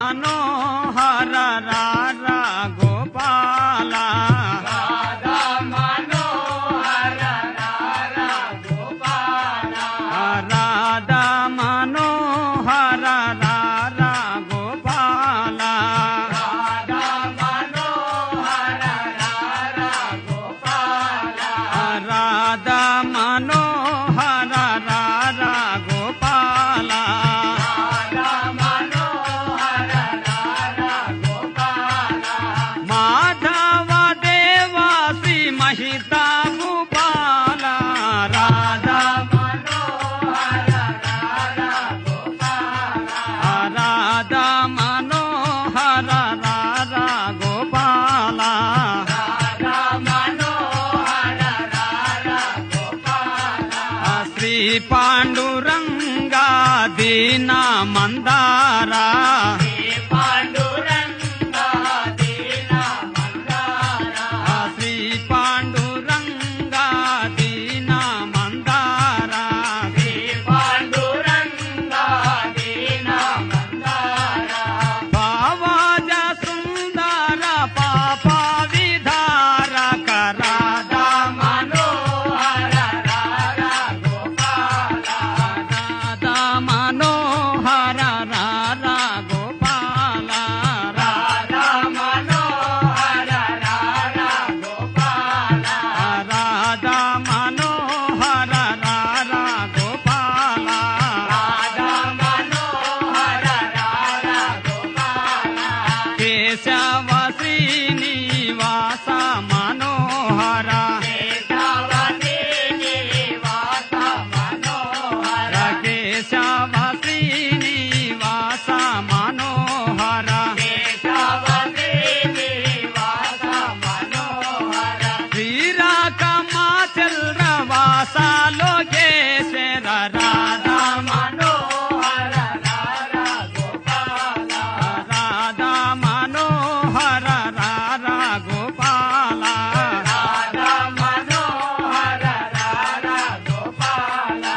मनोहर रारा गोपाला राधा मनोहर रारा गोपाला राधा मनोहर रारा गोपाला राधा मनोहर रारा गोपाला राधा मनोहर रारा गोपाला राधा मनोहर रारा गोपाला माधव देवासी महिता गोपाला राधा मनोहर रारा गोपाला राधा मनोहर रारा गोपाला राधा मनोहर रारा गोपाला श्री पांडुरंगा दीना मंदारा श्री पांडुरंगा दीना मंदारा श्री पांडुरंगा दीना मंदारा श्री पांडुरंगा दीना मंदारा भावाज सुंदर पापा विधारक राधा मनोहर रारा गोपाला राधा मनोहर रारा गोपाला राधा मनोहर रारा गोपाला राधा मनोहर रारा गोपाला राधा मनोहर रारा गोपाला केशव श्रीनिवास मनोहर केशवती निवास मनोहर केशव श्रीनिवास मनोहर केशवती निवास मनोहर श्रीराकमाचलवास लोकेश्वर राधा मनोहर रारा गोपाला राधा मनोहर रारा गोपाला राधा मनोहर रारा गोपाला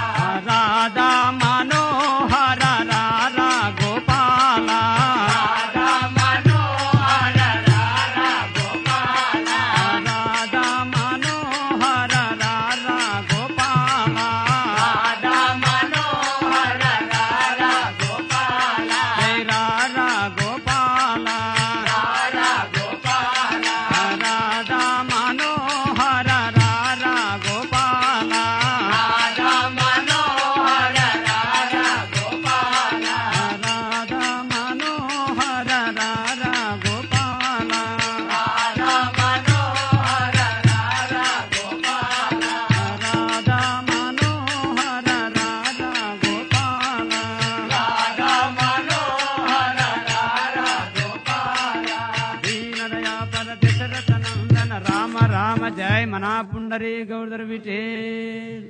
राधा मनोहर रारा गोपाला राधा मनोहर रारा गोपाला राधा मनोहर रारा गोपाला राधा मनोहर रारा गोपाला जय रारा गोपाला रारा गोपाला राधा मनोहर रारा गोपाला राधा मनोहर रारा गोपाला राधा मनोहर रारा गोपाला राधा मनोहर रारा गोपाला राधा मनोहर रारा गोपाला राधा मनोहर रारा गोपाला दीन दया पर दशरथ नंदन राम राम जय मना पुंडरी गौर विठेल